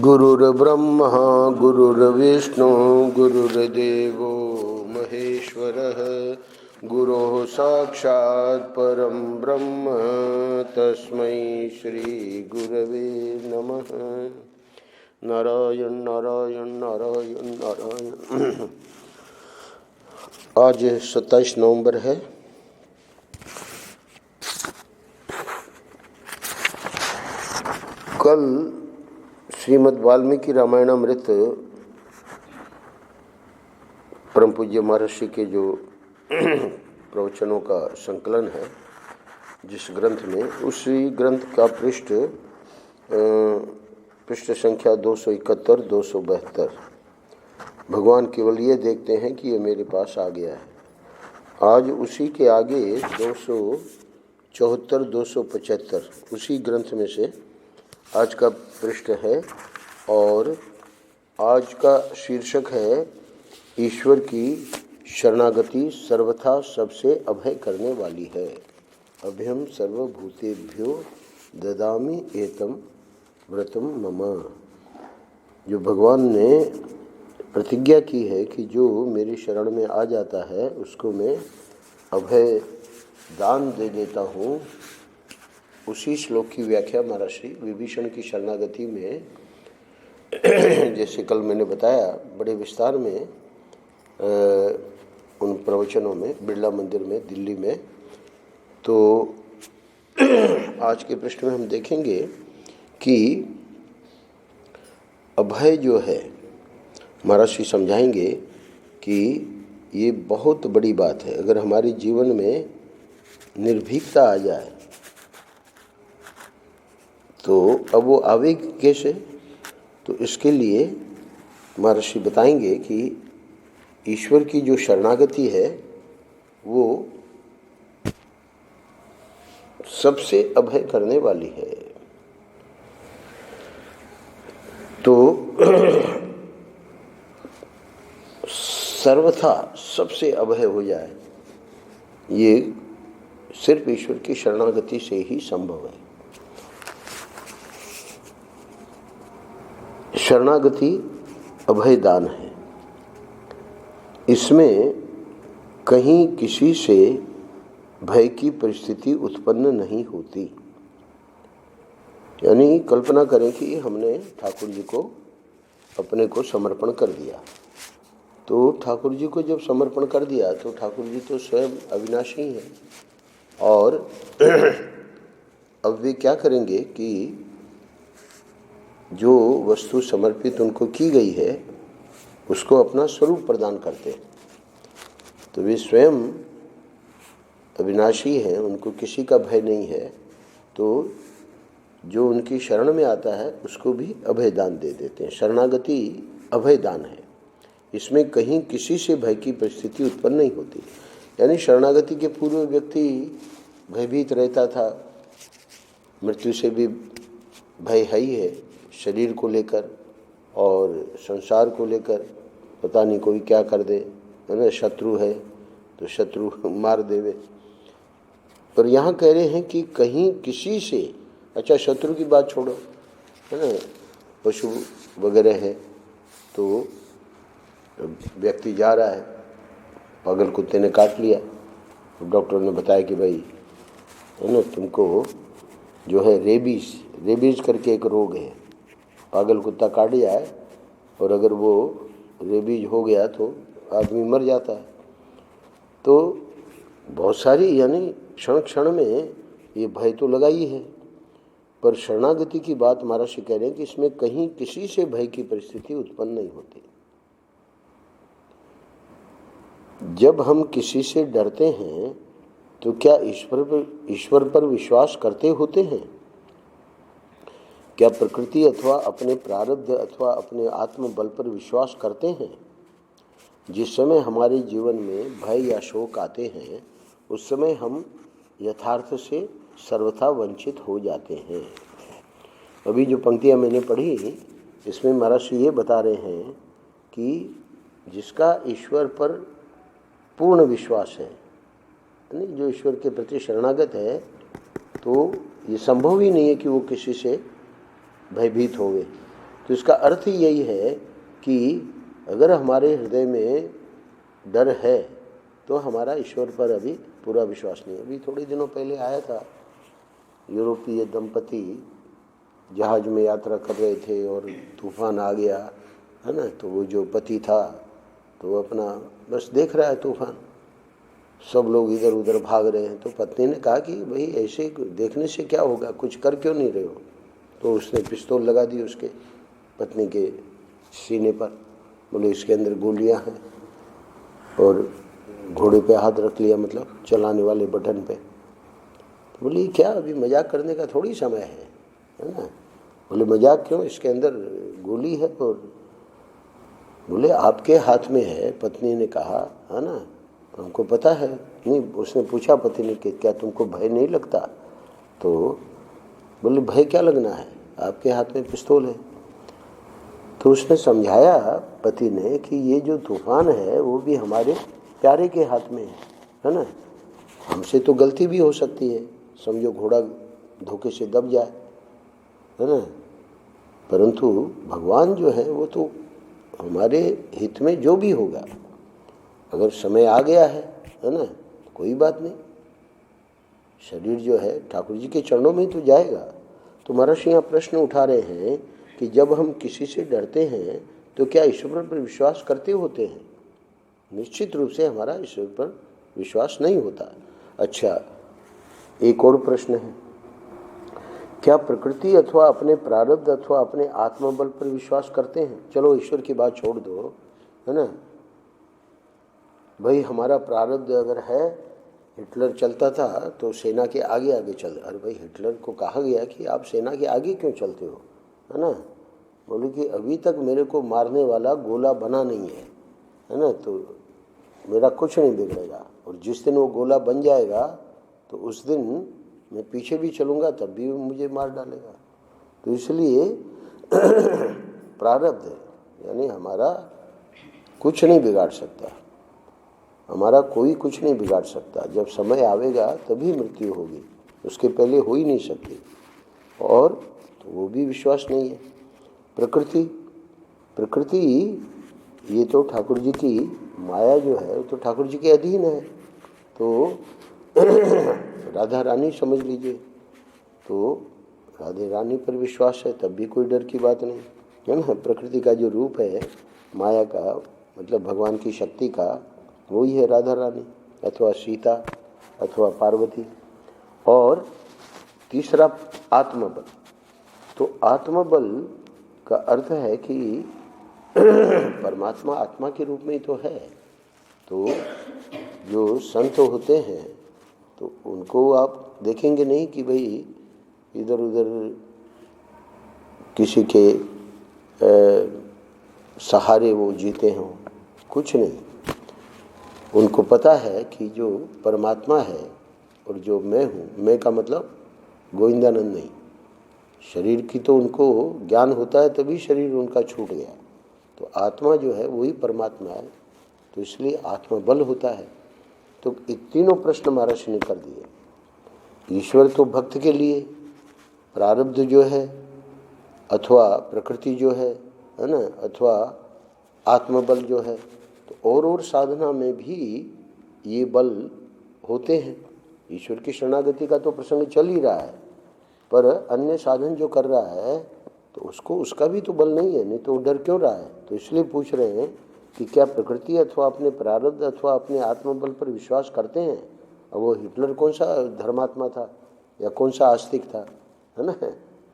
गुरुर्ब्रह्मा गुरुर्विष्णु गुरुर्देवो महेश्वरः गुरोः साक्षात् परं ब्रह्म तस्मै श्री गुरवे नमः। नारायण नारायण नारायण नारायण। आज 27 नवंबर है। कल श्रीमद् वाल्मीकि रामायणामृत परम पूज्य महर्षि के जो प्रवचनों का संकलन है, जिस ग्रंथ में, उसी ग्रंथ का पृष्ठ संख्या 271 272। भगवान केवल ये देखते हैं कि ये मेरे पास आ गया है। आज उसी के आगे 274 275 उसी ग्रंथ में से आज का पृष्ठ है और आज का शीर्षक है ईश्वर की शरणागति सर्वथा सबसे अभय करने वाली है। अभयम सर्वभूतेभ्यो ददामि एतम व्रतम मम। जो भगवान ने प्रतिज्ञा की है कि जो मेरी शरण में आ जाता है उसको मैं अभय दान दे देता हूँ, उसी श्लोक की व्याख्या महर्षि विभीषण की शरणागति में जैसे कल मैंने बताया बड़े विस्तार में उन प्रवचनों में बिरला मंदिर में दिल्ली में, तो आज के पृष्ठ में हम देखेंगे कि अभय जो है, महर्षि समझाएंगे कि ये बहुत बड़ी बात है। अगर हमारे जीवन में निर्भीकता आ जाए तो अब वो आवेगी कैसे? तो इसके लिए महर्षि बताएंगे कि ईश्वर की जो शरणागति है वो सबसे अभय करने वाली है। तो सर्वथा सबसे अभय हो जाए, ये सिर्फ ईश्वर की शरणागति से ही संभव है। शरणागति अभय दान है। इसमें कहीं किसी से भय की परिस्थिति उत्पन्न नहीं होती। यानी कल्पना करें कि हमने ठाकुर जी को अपने को समर्पण कर दिया, तो ठाकुर जी को जब समर्पण कर दिया तो ठाकुर जी तो स्वयं अविनाशी हैं और अब वे क्या करेंगे कि जो वस्तु समर्पित उनको की गई है उसको अपना स्वरूप प्रदान करते हैं। तो वे स्वयं अविनाशी हैं, उनको किसी का भय नहीं है, तो जो उनकी शरण में आता है उसको भी अभय दान दे देते हैं। शरणागति अभय दान है। इसमें कहीं किसी से भय की परिस्थिति उत्पन्न नहीं होती। यानी शरणागति के पूर्व व्यक्ति भयभीत रहता था, मृत्यु से भी भय है ही है, शरीर को लेकर और संसार को लेकर, पता नहीं कोई क्या कर दे, है ना, शत्रु है तो शत्रु मार देवे। पर यहाँ कह रहे हैं कि कहीं किसी से, अच्छा शत्रु की बात छोड़ो, है ना, पशु वगैरह है, तो व्यक्ति जा रहा है, पागल कुत्ते ने काट लिया, तो डॉक्टर ने बताया कि भाई, है ना, तुमको जो है रेबीज करके एक रोग है, पागल कुत्ता काट जाए और अगर वो रेबीज हो गया तो आदमी मर जाता है। तो बहुत सारी, यानी क्षण क्षण में ये भय तो लगा ही है। पर शरणागति की बात महर्षि कह रहे हैं कि इसमें कहीं किसी से भय की परिस्थिति उत्पन्न नहीं होती। जब हम किसी से डरते हैं तो क्या ईश्वर पर विश्वास करते होते हैं? क्या प्रकृति अथवा अपने प्रारब्ध अथवा अपने आत्मबल पर विश्वास करते हैं? जिस समय हमारे जीवन में भय या शोक आते हैं उस समय हम यथार्थ से सर्वथा वंचित हो जाते हैं। अभी जो पंक्तियाँ मैंने पढ़ी इसमें महर्षि ये बता रहे हैं कि जिसका ईश्वर पर पूर्ण विश्वास है, जो ईश्वर के प्रति शरणागत है, तो ये संभव ही नहीं है कि वो किसी से भयभीत होंगे। तो इसका अर्थ ही यही है कि अगर हमारे हृदय में डर है तो हमारा ईश्वर पर अभी पूरा विश्वास नहीं है। अभी थोड़े दिनों पहले आया था, यूरोपीय दंपति जहाज में यात्रा कर रहे थे और तूफान आ गया, है ना। तो वो जो पति था तो वो अपना बस देख रहा है तूफान, सब लोग इधर उधर भाग रहे हैं। तो पत्नी ने कहा कि भाई ऐसे देखने से क्या होगा, कुछ कर क्यों नहीं रहे हो। तो उसने पिस्तौल लगा दी उसके पत्नी के सीने पर, बोले इसके अंदर गोलियां हैं, और घोड़े पे हाथ रख लिया, मतलब चलाने वाले बटन पे। तो बोली क्या अभी मजाक करने का थोड़ी समय है ना। बोले मजाक क्यों, इसके अंदर गोली है। और बोले आपके हाथ में है। पत्नी ने कहा है ना, हमको पता है। नहीं, उसने पूछा पत्नी ने कि क्या तुमको भय नहीं लगता। तो बोले भय क्या लगना है, आपके हाथ में पिस्तौल है। तो उसने समझाया पति ने कि ये जो तूफान है वो भी हमारे प्यारे के हाथ में है ना। हमसे तो गलती भी हो सकती है, समझो घोड़ा धोखे से दब जाए, है ना। परंतु भगवान जो है वो तो हमारे हित में जो भी होगा, अगर समय आ गया है ना, कोई बात नहीं। शरीर जो है ठाकुर जी के चरणों में तो जाएगा। तो महर्षि यहाँ प्रश्न उठा रहे हैं कि जब हम किसी से डरते हैं तो क्या ईश्वर पर विश्वास करते होते हैं। निश्चित रूप से हमारा ईश्वर पर विश्वास नहीं होता। अच्छा, एक और प्रश्न है, क्या प्रकृति अथवा अपने प्रारब्ध अथवा अपने आत्मबल पर विश्वास करते हैं। चलो ईश्वर की बात छोड़ दो, है ना। भाई हमारा प्रारब्ध अगर है, हिटलर चलता था तो सेना के आगे आगे चल। अरे भाई हिटलर को कहा गया कि आप सेना के आगे क्यों चलते हो, है ना। बोले कि अभी तक मेरे को मारने वाला गोला बना नहीं है ना, तो मेरा कुछ नहीं बिगड़ेगा। और जिस दिन वो गोला बन जाएगा तो उस दिन मैं पीछे भी चलूँगा तब भी मुझे मार डालेगा। तो इसलिए प्रारब्ध यानी हमारा कुछ नहीं बिगाड़ सकता, हमारा कोई कुछ नहीं बिगाड़ सकता। जब समय आवेगा तभी मृत्यु होगी, उसके पहले हो ही नहीं सकती। और तो वो भी विश्वास नहीं है। प्रकृति ये तो ठाकुर जी की माया जो है वो तो ठाकुर जी के अधीन है। तो राधा रानी समझ लीजिए, तो राधे रानी पर विश्वास है तब भी कोई डर की बात नहीं, है ना। प्रकृति का जो रूप है माया का, मतलब भगवान की शक्ति का, वही है राधा रानी अथवा सीता अथवा पार्वती। और तीसरा आत्मबल। तो आत्मबल का अर्थ है कि परमात्मा आत्मा के रूप में ही तो है। तो जो संत होते हैं तो उनको आप देखेंगे नहीं कि भाई इधर उधर किसी के सहारे वो जीते हों, कुछ नहीं। उनको पता है कि जो परमात्मा है और जो मैं हूँ, मैं का मतलब गोविंदानंद नहीं, शरीर की तो उनको ज्ञान होता है तभी शरीर उनका छूट गया। तो आत्मा जो है वही परमात्मा है, तो इसलिए आत्मबल होता है। तो ये तीनों प्रश्न महर्षि ने कर दिए। ईश्वर तो भक्त के लिए, प्रारब्ध जो है अथवा प्रकृति जो है ना, अथवा आत्मबल जो है, तो और साधना में भी ये बल होते हैं। ईश्वर की शरणागति का तो प्रसंग चल ही रहा है, पर अन्य साधन जो कर रहा है तो उसको उसका भी तो बल नहीं है, नहीं तो डर क्यों रहा है। तो इसलिए पूछ रहे हैं कि क्या प्रकृति अथवा अपने प्रारब्ध अथवा अपने आत्मबल पर विश्वास करते हैं। अब वो हिटलर कौन सा धर्मात्मा था या कौन सा आस्तिक था, है ना।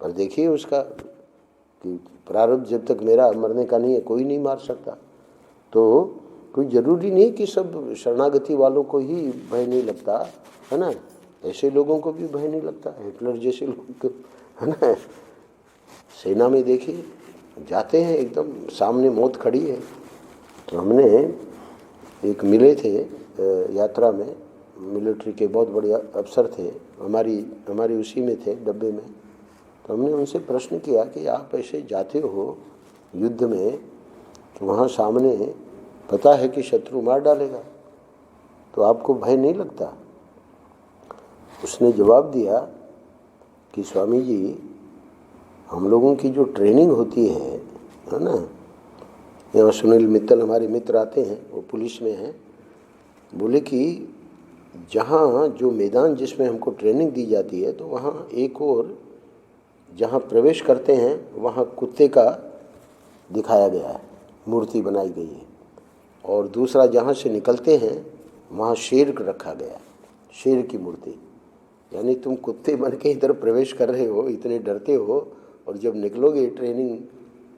पर देखिए उसका कि प्रारब्ध जब तक मेरा मरने का नहीं है कोई नहीं मार सकता। तो कोई ज़रूरी नहीं कि सब शरणागति वालों को ही भय नहीं लगता, है ना। ऐसे लोगों को भी भय नहीं लगता, हिटलर जैसे लोग, है ना। सेना में देखिए जाते हैं एकदम सामने मौत खड़ी है। तो हमने एक मिले थे यात्रा में, मिलिट्री के बहुत बड़े अफसर थे, हमारी उसी में थे डब्बे में। तो हमने उनसे प्रश्न किया कि आप ऐसे जाते हो युद्ध में, तो वहाँ सामने पता है कि शत्रु मार डालेगा, तो आपको भय नहीं लगता। उसने जवाब दिया कि स्वामी जी, हम लोगों की जो ट्रेनिंग होती है ना, यहाँ सुनील मित्तल हमारे मित्र आते हैं, वो पुलिस में हैं, बोले कि जहाँ जो मैदान जिसमें हमको ट्रेनिंग दी जाती है, तो वहाँ एक और जहाँ प्रवेश करते हैं वहाँ कुत्ते का दिखाया गया है, मूर्ति बनाई गई है, और दूसरा जहाँ से निकलते हैं वहाँ शेर रखा गया है, शेर की मूर्ति। यानी तुम कुत्ते बन के इधर प्रवेश कर रहे हो, इतने डरते हो, और जब निकलोगे ट्रेनिंग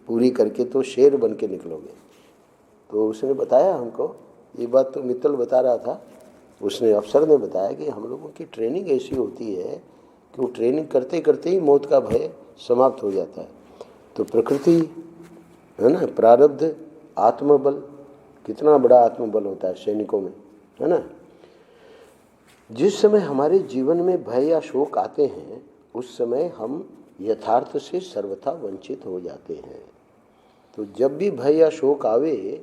पूरी करके तो शेर बन के निकलोगे। तो उसने बताया हमको, ये बात तो मित्तल बता रहा था, उसने अफसर ने बताया कि हम लोगों की ट्रेनिंग ऐसी होती है कि वो ट्रेनिंग करते करते ही मौत का भय समाप्त हो जाता है। तो प्रकृति है ना, प्रारब्ध, आत्मबल, कितना बड़ा आत्मबल होता है सैनिकों में, है ना। जिस समय हमारे जीवन में भय या शोक आते हैं, उस समय हम यथार्थ से सर्वथा वंचित हो जाते हैं। तो जब भी भय या शोक आवे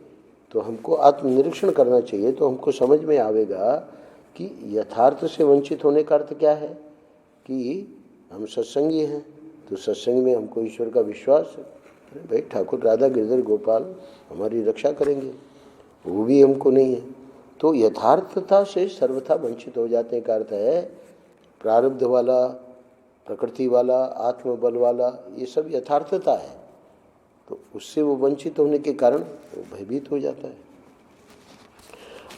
तो हमको आत्मनिरीक्षण करना चाहिए, तो हमको समझ में आवेगा कि यथार्थ से वंचित होने का अर्थ क्या है, कि हम सत्संगी हैं तो सत्संग में हमको ईश्वर का विश्वास है, भाई ठाकुर राधा गिरधर गोपाल हमारी रक्षा करेंगे, वो भी हमको नहीं है। तो यथार्थता से सर्वथा वंचित हो जाने का अर्थ है प्रारब्ध वाला, प्रकृति वाला, आत्मबल वाला, ये सब यथार्थता है, तो उससे वो वंचित होने के कारण वो भयभीत हो जाता है।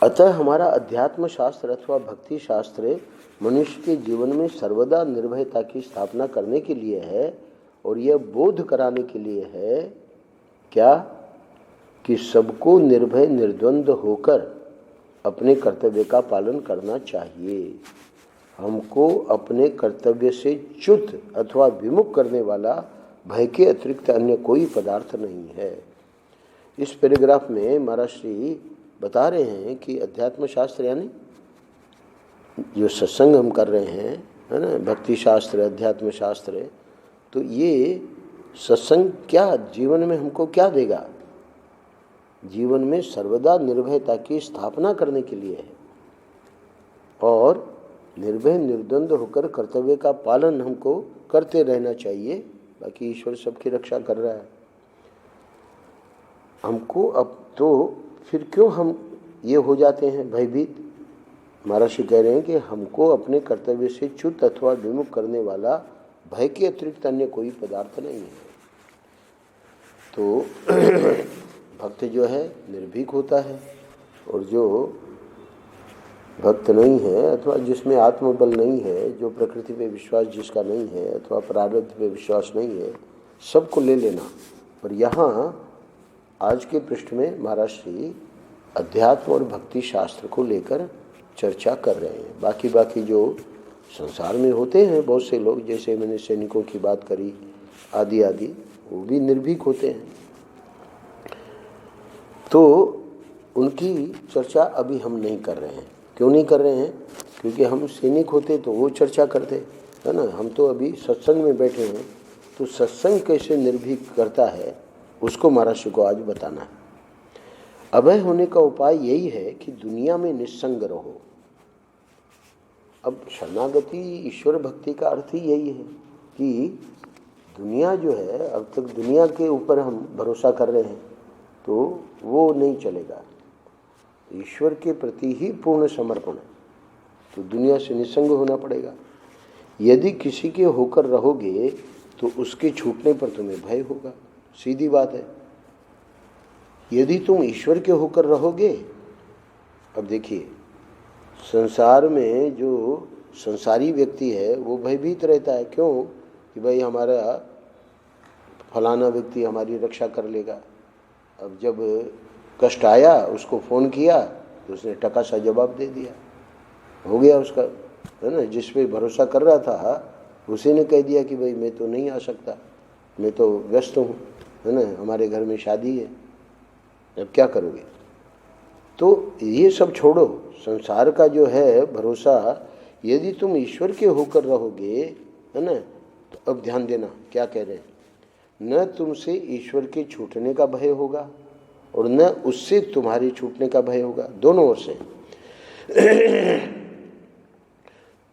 अतः हमारा अध्यात्म शास्त्र अथवा भक्ति शास्त्र मनुष्य के जीवन में सर्वदा निर्भयता की स्थापना करने के लिए है, और यह बोध कराने के लिए है क्या, कि सबको निर्भय निर्द्वंद होकर अपने कर्तव्य का पालन करना चाहिए। हमको अपने कर्तव्य से च्युत अथवा विमुख करने वाला भय के अतिरिक्त अन्य कोई पदार्थ नहीं है। इस पैराग्राफ में महाराज श्री बता रहे हैं कि अध्यात्म शास्त्र यानी जो सत्संग हम कर रहे हैं, है ना, भक्ति शास्त्र, अध्यात्म शास्त्र, तो ये सत्संग क्या जीवन में हमको क्या देगा, जीवन में सर्वदा निर्भयता की स्थापना करने के लिए है, और निर्भय निर्द्वंद होकर कर्तव्य का पालन हमको करते रहना चाहिए। बाकी ईश्वर सबकी रक्षा कर रहा है हमको। अब तो फिर क्यों हम ये हो जाते हैं भयभीत, महाराज कह रहे हैं कि हमको अपने कर्तव्य से च्युत अथवा विमुख करने वाला भय के अतिरिक्त अन्य कोई पदार्थ नहीं है। तो भक्त जो है निर्भीक होता है, और जो भक्त नहीं है अथवा जिसमें आत्मबल नहीं है, जो प्रकृति पे विश्वास जिसका नहीं है अथवा प्रारब्ध पे विश्वास नहीं है, सबको ले लेना। पर यहाँ आज के पृष्ठ में महाराज श्री अध्यात्म और भक्ति शास्त्र को लेकर चर्चा कर रहे हैं। बाकी जो संसार में होते हैं बहुत से लोग, जैसे मैंने सैनिकों की बात करी आदि आदि, वो भी निर्भीक होते हैं, तो उनकी चर्चा अभी हम नहीं कर रहे हैं। क्यों नहीं कर रहे हैं, क्योंकि हम सैनिक होते तो वो चर्चा करते, है ना। हम तो अभी सत्संग में बैठे हैं, तो सत्संग कैसे निर्भीक करता है उसको महाराज को आज बताना है। अभय होने का उपाय यही है कि दुनिया में निस्संग रहो। अब शरणागति ईश्वर भक्ति का अर्थ ही यही है कि दुनिया जो है, अब तक दुनिया के ऊपर हम भरोसा कर रहे हैं तो वो नहीं चलेगा, ईश्वर के प्रति ही पूर्ण समर्पण है, तो दुनिया से निसंग होना पड़ेगा। यदि किसी के होकर रहोगे तो उसके छूटने पर तुम्हें भय होगा, सीधी बात है। यदि तुम ईश्वर के होकर रहोगे, अब देखिए संसार में जो संसारी व्यक्ति है वो भयभीत रहता है। क्यों, कि भाई हमारा फलाना व्यक्ति हमारी रक्षा कर लेगा। अब जब कष्ट आया, उसको फ़ोन किया तो उसने टका सा जवाब दे दिया, हो गया उसका, है ना। जिस पे भरोसा कर रहा था उसी ने कह दिया कि भाई मैं तो नहीं आ सकता, मैं तो व्यस्त हूँ, है ना, हमारे घर में शादी है, अब क्या करोगे। तो ये सब छोड़ो, संसार का जो है भरोसा, यदि तुम ईश्वर के होकर रहोगे, है ना, तो अब ध्यान देना क्या कह रहे हैं, न तुमसे ईश्वर के छूटने का भय होगा और न उससे तुम्हारे छूटने का भय होगा, दोनों ओर से।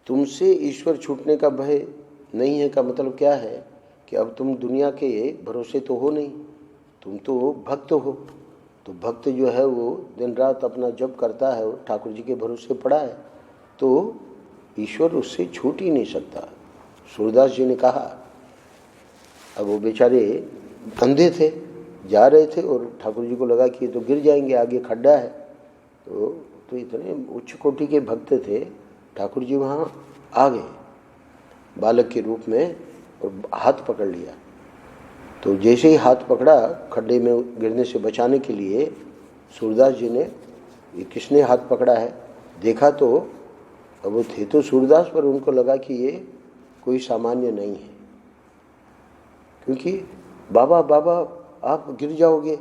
तुमसे ईश्वर छूटने का भय नहीं है का मतलब क्या है कि अब तुम दुनिया के भरोसे तो हो नहीं, तुम तो भक्त हो। तो भक्त जो है वो दिन रात अपना जप करता है, वो ठाकुर जी के भरोसे पड़ा है, तो ईश्वर उससे छूट ही नहीं सकता। सूरदास जी ने कहा, अब वो बेचारे अंधे थे, जा रहे थे और ठाकुर जी को लगा कि ये तो गिर जाएंगे, आगे खड्डा है। तो इतने उच्च कोटि के भक्त थे, ठाकुर जी वहाँ आ गए बालक के रूप में और हाथ पकड़ लिया। तो जैसे ही हाथ पकड़ा, खड्डे में गिरने से बचाने के लिए, सूरदास जी ने, ये किसने हाथ पकड़ा है देखा, तो अब वो थे तो सूरदास, पर उनको लगा कि ये कोई सामान्य नहीं है, क्योंकि बाबा बाबा आप गिर जाओगे।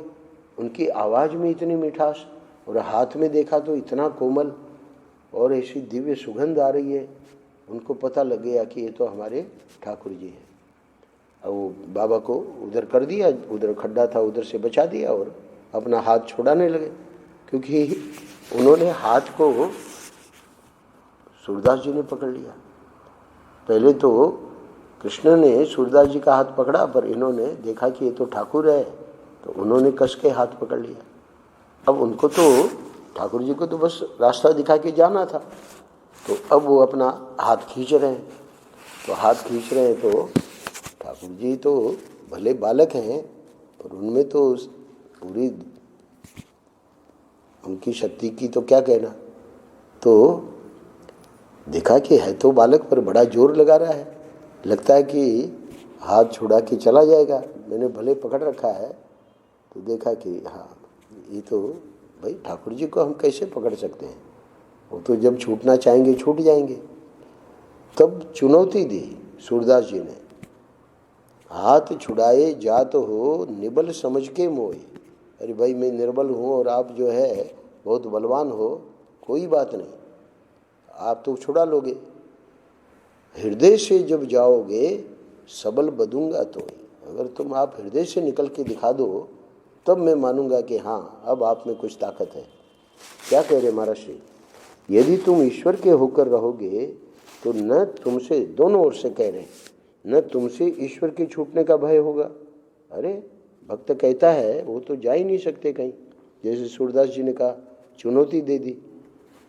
उनकी आवाज़ में इतनी मिठास, और हाथ में देखा तो इतना कोमल और ऐसी दिव्य सुगंध आ रही है। उनको पता लग गया कि ये तो हमारे ठाकुर जी हैं। अब वो बाबा को उधर कर दिया, उधर खड्डा था उधर से बचा दिया और अपना हाथ छुड़ाने लगे, क्योंकि उन्होंने हाथ को सूरदास जी ने पकड़ लिया। पहले तो कृष्ण ने सूरदास जी का हाथ पकड़ा, पर इन्होंने देखा कि ये तो ठाकुर है, तो उन्होंने कस के हाथ पकड़ लिया। अब उनको तो ठाकुर जी को तो बस रास्ता दिखा के जाना था, तो अब वो अपना हाथ खींच रहे हैं। तो हाथ खींच रहे हैं तो ठाकुर जी तो भले बालक हैं, पर उनमें तो पूरी उनकी शक्ति की तो क्या कहना। तो देखा कि है तो बालक, पर बड़ा जोर लगा रहा है, लगता है कि हाथ छुड़ा के चला जाएगा। मैंने भले पकड़ रखा है, तो देखा कि हाँ ये तो भाई ठाकुर जी को हम कैसे पकड़ सकते हैं, वो तो जब छूटना चाहेंगे छूट जाएंगे। तब चुनौती दी सूरदास जी ने, हाथ छुड़ाए जात हो निबल समझ के मोए। अरे भाई मैं निर्बल हूँ और आप जो है बहुत बलवान हो, कोई बात नहीं, आप तो छुड़ा लोगे। हृदय से जब जाओगे सबल बदूंगा तो, अगर तुम आप हृदय से निकल के दिखा दो तब मैं मानूंगा कि हाँ अब आप में कुछ ताकत है। क्या कह रहे महाराज श्री, यदि तुम ईश्वर के होकर रहोगे तो न तुमसे, दोनों ओर से कह रहे, न तुमसे ईश्वर के छूटने का भय होगा। अरे भक्त कहता है वो तो जा ही नहीं सकते कहीं, जैसे सूरदास जी ने कहा, चुनौती दे दी,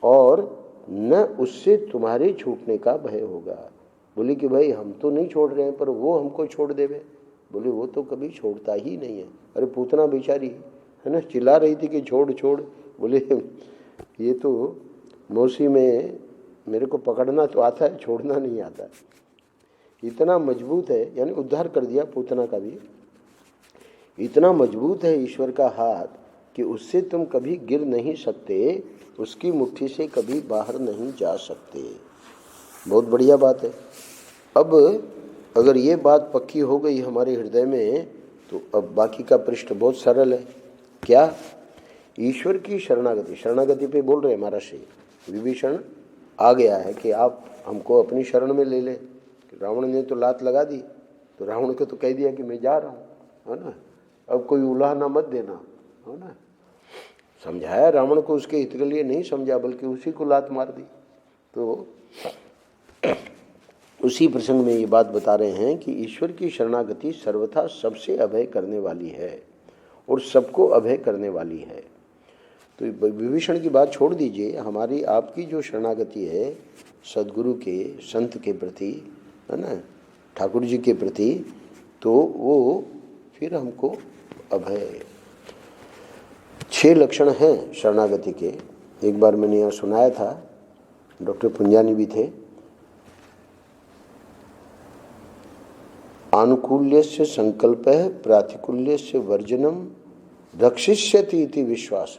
और न उससे तुम्हारे छूटने का भय होगा। बोले कि भाई हम तो नहीं छोड़ रहे हैं, पर वो हमको छोड़ देवे। बोले वो तो कभी छोड़ता ही नहीं है। अरे पूतना बेचारी है ना, चिल्ला रही थी कि छोड़ छोड़। बोले ये तो मौसी में मेरे को पकड़ना तो आता है, छोड़ना नहीं आता। इतना मजबूत है, यानी उद्धार कर दिया पूतना का भी। इतना मजबूत है ईश्वर का हाथ कि उससे तुम कभी गिर नहीं सकते, उसकी मुट्ठी से कभी बाहर नहीं जा सकते। बहुत बढ़िया बात है। अब अगर ये बात पक्की हो गई हमारे हृदय में, तो अब बाकी का पृष्ठ बहुत सरल है। क्या? ईश्वर की शरणागति, शरणागति पे बोल रहे महाराज श्री। विभीषण आ गया है कि आप हमको अपनी शरण में ले ले। रावण ने तो लात लगा दी, तो रावण को तो कह दिया कि मैं जा रहा हूँ, है ना, अब कोई उलाहना मत देना, है ना। समझाया रावण को, उसके हित के लिए नहीं समझा, बल्कि उसी को लात मार दी। तो उसी प्रसंग में ये बात बता रहे हैं कि ईश्वर की शरणागति सर्वथा सबसे अभय करने वाली है और सबको अभय करने वाली है। तो विभीषण की बात छोड़ दीजिए, हमारी आपकी जो शरणागति है सद्गुरु के, संत के प्रति, है ना, ठाकुर जी के प्रति, तो वो फिर हमको अभय। 6 लक्षण हैं शरणागति के। एक बार मैंने यहाँ सुनाया था, डॉक्टर पुंजानी भी थे। आनुकूल्यस्य संकल्पः प्रातिकूल्यस्य वर्जनम रक्षिष्यति इति विश्वास,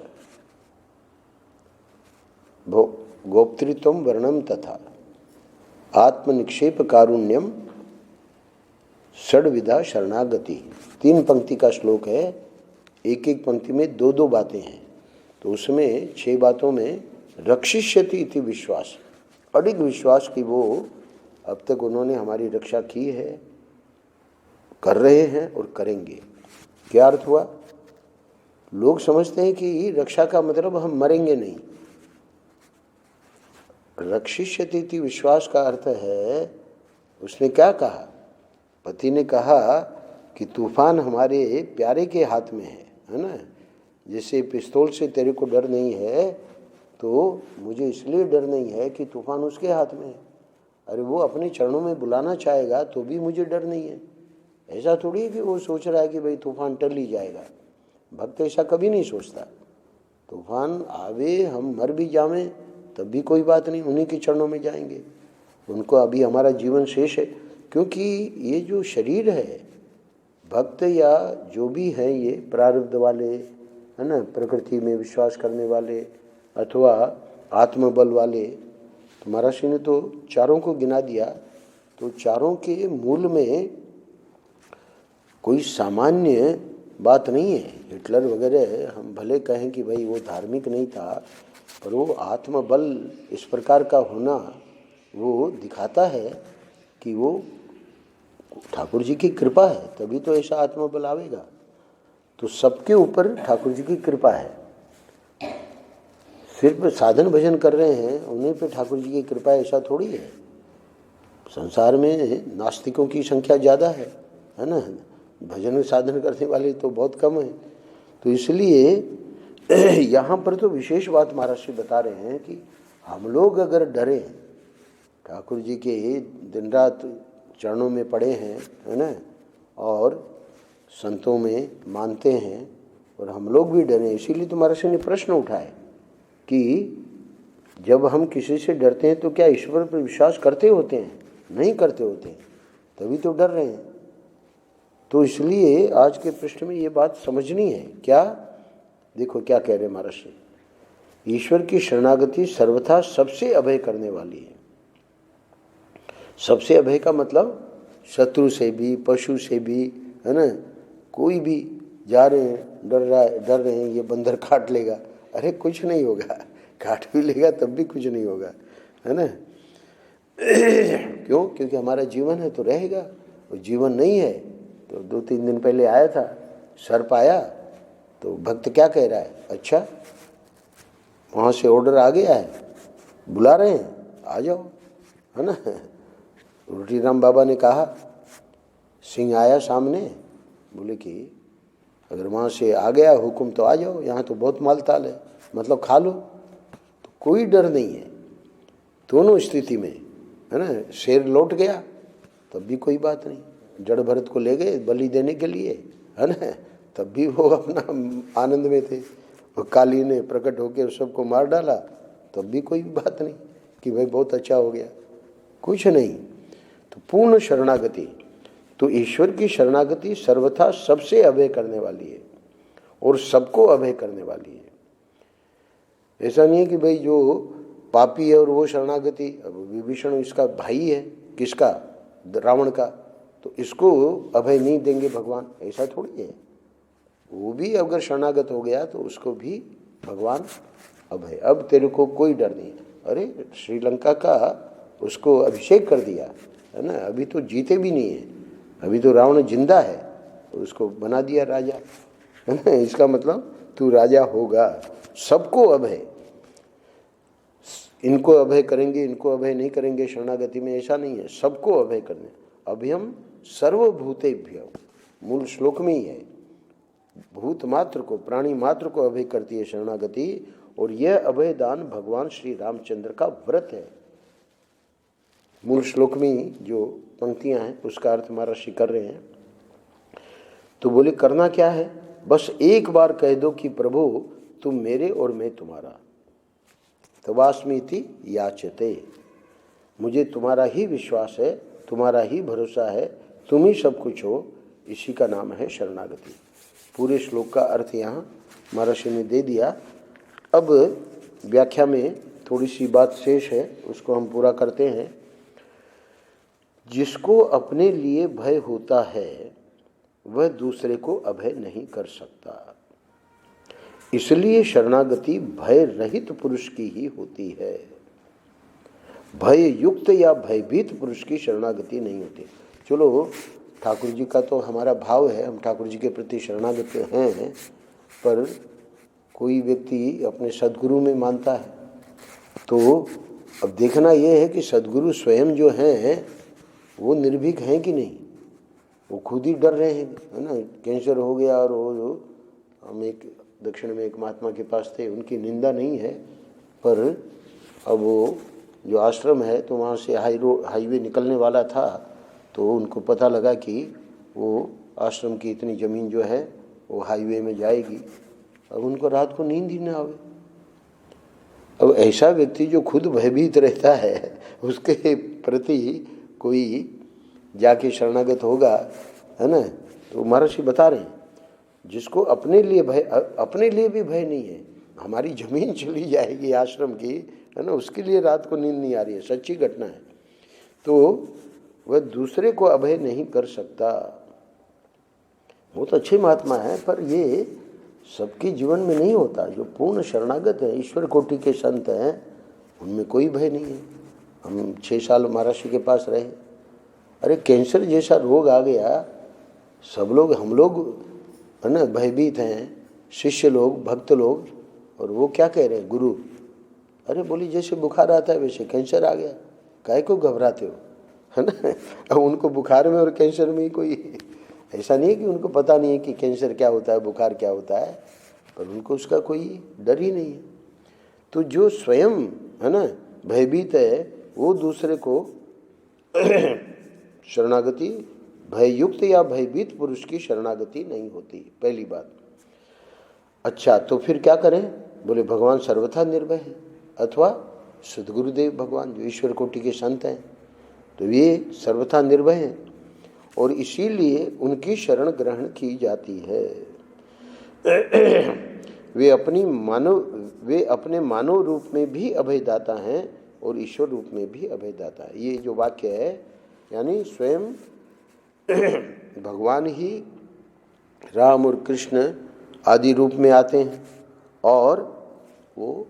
गोप्तृत्वम वर्णम तथा आत्मनिक्षेप कारुण्यम षड्विधा शरणागति। 3 पंक्ति का श्लोक है, एक एक पंक्ति में 2-2 बातें हैं। तो उसमें 6 बातों में रक्षिष्यति इति विश्वास, अडिग विश्वास कि वो अब तक उन्होंने हमारी रक्षा की है, कर रहे हैं और करेंगे। क्या अर्थ हुआ? लोग समझते हैं कि रक्षा का मतलब हम मरेंगे नहीं। रक्षिष्यति इति विश्वास का अर्थ है उसने क्या कहा? पति ने कहा कि तूफान हमारे प्यारे के हाथ में है ना। जैसे पिस्तौल से तेरे को डर नहीं है तो मुझे इसलिए डर नहीं है कि तूफान उसके हाथ में है। अरे वो अपने चरणों में बुलाना चाहेगा तो भी मुझे डर नहीं है। ऐसा थोड़ी है कि वो सोच रहा है कि भाई तूफान टल ही जाएगा। भक्त ऐसा कभी नहीं सोचता। तूफान आवे, हम मर भी जावें तब भी कोई बात नहीं, उन्हीं के चरणों में जाएंगे। उनको अभी हमारा जीवन शेष है, क्योंकि ये जो शरीर है, भक्त या जो भी हैं ये प्रारब्ध वाले है ना, प्रकृति में विश्वास करने वाले अथवा आत्मबल वाले, तो महर्षि ने तो चारों को गिना दिया। तो चारों के मूल में कोई सामान्य बात नहीं है। हिटलर वगैरह हम भले कहें कि भाई वो धार्मिक नहीं था, पर वो आत्मबल इस प्रकार का होना वो दिखाता है कि वो ठाकुर जी की कृपा है, तभी तो ऐसा आत्मबल आवेगा। तो सबके ऊपर ठाकुर जी की कृपा है। सिर्फ साधन भजन कर रहे हैं उन्हीं पे ठाकुर जी की कृपा ऐसा थोड़ी है। संसार में नास्तिकों की संख्या ज़्यादा है ना, भजन साधन करने वाले तो बहुत कम है। तो इसलिए यहाँ पर तो विशेष बात महर्षि बता रहे हैं कि हम लोग अगर डरे, ठाकुर जी के दिन रात चरणों में पड़े हैं है ना, और संतों में मानते हैं, और हम लोग भी डरे। इसीलिए तो महर्षि ने प्रश्न उठाए कि जब हम किसी से डरते हैं तो क्या ईश्वर पर विश्वास करते होते हैं? नहीं करते होते हैं, तभी तो डर रहे हैं। तो इसलिए आज के पृष्ठ में ये बात समझनी है। क्या देखो क्या कह रहे महर्षि, ईश्वर की शरणागति सर्वथा सबसे अभय करने वाली है। सबसे अभय का मतलब शत्रु से भी, पशु से भी, है ना। कोई भी जा रहे हैं, डर रहे हैं ये बंदर काट लेगा, अरे कुछ नहीं होगा, काट भी लेगा तब भी कुछ नहीं होगा, है ना। क्यों? क्योंकि हमारा जीवन है तो रहेगा, और जीवन नहीं है तो 2-3 दिन पहले आया था सर्प आया, तो भक्त क्या कह रहा है, अच्छा वहाँ से ऑर्डर आ गया है, बुला रहे हैं, आ जाओ, है ना। रोटी राम बाबा ने कहा, सिंह आया सामने, बोले कि अगर वहाँ से आ गया हुक्म तो आ जाओ, यहाँ तो बहुत माल ताल है, मतलब खा लो। तो कोई डर नहीं है दोनों स्थिति में, है ना। शेर लौट गया तब भी कोई बात नहीं, जड़ भरत को ले गए बलि देने के लिए, है ना, तब भी वो अपना आनंद में थे। और काली ने प्रकट होकर सबको मार डाला तब भी कोई बात नहीं कि भाई बहुत अच्छा हो गया, कुछ नहीं। तो पूर्ण शरणागति, तो ईश्वर की शरणागति सर्वथा सबसे अभय करने वाली है और सबको अभय करने वाली है। ऐसा नहीं है कि भाई जो पापी है और वो शरणागति, अब विभीषण इसका भाई है, किसका? रावण का, तो इसको अभय नहीं देंगे भगवान, ऐसा थोड़ी है। वो भी अगर शरणागत हो गया तो उसको भी भगवान अभय। अब तेरे को कोई डर नहीं। अरे श्रीलंका का उसको अभिषेक कर दिया, है ना, अभी तो जीते भी नहीं है, अभी तो रावण जिंदा है, उसको बना दिया राजा, है ना। इसका मतलब तू राजा होगा। सबको अभय, इनको अभय करेंगे इनको अभय नहीं करेंगे शरणागति में, ऐसा नहीं है, सबको अभय करने। अभयम सर्वभूतेभ्यो, मूल श्लोक में ही है, भूत मात्र को, प्राणी मात्र को अभय करती है शरणागति। और यह अभय दान भगवान श्री रामचंद्र का व्रत है। मूल श्लोक में जो पंक्तियां हैं उसका अर्थ महर्षि कर रहे हैं। तो बोले करना क्या है, बस एक बार कह दो कि प्रभु तुम मेरे और मैं तुम्हारा, तवास्मीति याचते, मुझे तुम्हारा ही विश्वास है, तुम्हारा ही भरोसा है, तुम ही सब कुछ हो, इसी का नाम है शरणागति। पूरे श्लोक का अर्थ यहाँ महर्षि ने दे दिया। अब व्याख्या में थोड़ी सी बात शेष है, उसको हम पूरा करते हैं। जिसको अपने लिए भय होता है वह दूसरे को अभय नहीं कर सकता, इसलिए शरणागति भय रहित पुरुष की ही होती है। भय युक्त या भयभीत पुरुष की शरणागति नहीं होती। चलो ठाकुर जी का तो हमारा भाव है, हम ठाकुर जी के प्रति शरणागत हैं, पर कोई व्यक्ति अपने सद्गुरु में मानता है तो अब देखना यह है कि सद्गुरु स्वयं जो हैं वो निर्भीक हैं कि नहीं? वो खुद ही डर रहे हैं, है ना। कैंसर हो गया और वो हम एक दक्षिण में एक महात्मा के पास थे, उनकी निंदा नहीं है, पर अब वो जो आश्रम है तो वहाँ से हाईवे निकलने वाला था, तो उनको पता लगा कि वो आश्रम की इतनी ज़मीन जो है वो हाईवे में जाएगी। अब उनको रात को नींद ही ना आवे। अब ऐसा व्यक्ति जो खुद भयभीत रहता है, उसके प्रति कोई जाके शरणागत होगा, है ना। तो महर्षि बता रहे हैं, जिसको अपने लिए भी भय नहीं है, हमारी जमीन चली जाएगी आश्रम की, है ना, उसके लिए रात को नींद नहीं आ रही है, सच्ची घटना है, तो वह दूसरे को अभय नहीं कर सकता। बहुत अच्छे महात्मा है, पर ये सबके जीवन में नहीं होता। जो पूर्ण शरणागत है, ईश्वर कोटि के संत हैं, उनमें कोई भय नहीं है। हम 6 साल महर्षि के पास रहे, अरे कैंसर जैसा रोग आ गया, सब लोग, हम लोग, है ना, भयभीत हैं, शिष्य लोग, भक्त लोग, और वो क्या कह रहे हैं, गुरु, अरे बोली जैसे बुखार आता है वैसे कैंसर आ गया, काहे को घबराते हो, है ना। अब उनको बुखार में और कैंसर में कोई ऐसा नहीं है कि उनको पता नहीं है कि कैंसर क्या होता है, बुखार क्या होता है, पर उनको उसका कोई डर ही नहीं है। तो जो स्वयं, है ना, भयभीत है, वो दूसरे को शरणागति, भययुक्त या भयभीत पुरुष की शरणागति नहीं होती, पहली बात। अच्छा, तो फिर क्या करें? बोले भगवान सर्वथा निर्भय है, अथवा सद्गुरुदेव भगवान जो ईश्वर कोटि के संत हैं, तो ये सर्वथा निर्भय हैं, और इसीलिए उनकी शरण ग्रहण की जाती है। वे अपने मानव रूप में भी अभयदाता हैं और ईश्वर रूप में भी अभयदाता है। ये जो वाक्य है, यानी स्वयं भगवान ही राम और कृष्ण आदि रूप में आते हैं, और वो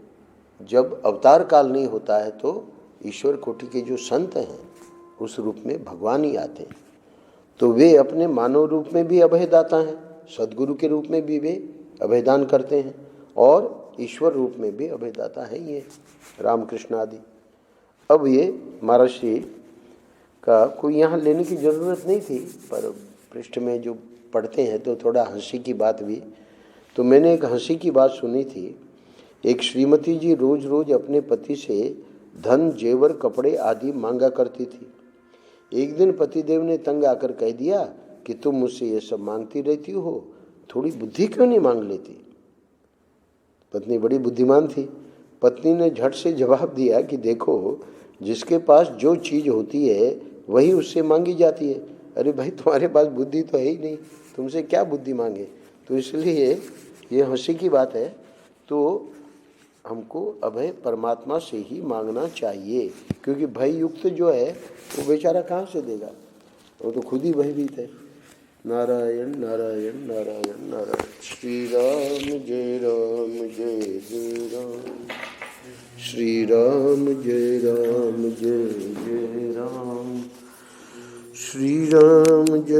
जब अवतार काल नहीं होता है तो ईश्वर कोटि के जो संत हैं उस रूप में भगवान ही आते हैं। तो वे अपने मानव रूप में भी अभयदाता हैं, सद्गुरु के रूप में भी वे अभयदान करते हैं, और ईश्वर रूप में भी अभयदाता हैं ये रामकृष्ण आदि। अब ये महर्षि का कोई यहाँ लेने की ज़रूरत नहीं थी, पर पृष्ठ में जो पढ़ते हैं तो थोड़ा हंसी की बात भी। तो मैंने एक हंसी की बात सुनी थी। एक श्रीमती जी रोज़ रोज़ अपने पति से धन, जेवर, कपड़े आदि मांगा करती थी। एक दिन पतिदेव ने तंग आकर कह दिया कि तुम मुझसे ये सब मांगती रहती हो, थोड़ी बुद्धि क्यों नहीं मांग लेती? पत्नी बड़ी बुद्धिमान थी। पत्नी ने झट से जवाब दिया कि देखो, जिसके पास जो चीज़ होती है वही उससे मांगी जाती है। अरे भाई, तुम्हारे पास बुद्धि तो है ही नहीं, तुमसे क्या बुद्धि मांगे? तो इसलिए ये हंसी की बात है। तो हमको अभय परमात्मा से ही मांगना चाहिए, क्योंकि भय युक्त जो है वो बेचारा कहाँ से देगा, वो तो खुद ही भयभीत है। नारायण नारायण नारायण नारायण। श्री राम जय राम जय जय राम, श्री राम जय राम जय जय राम, श्री राम जय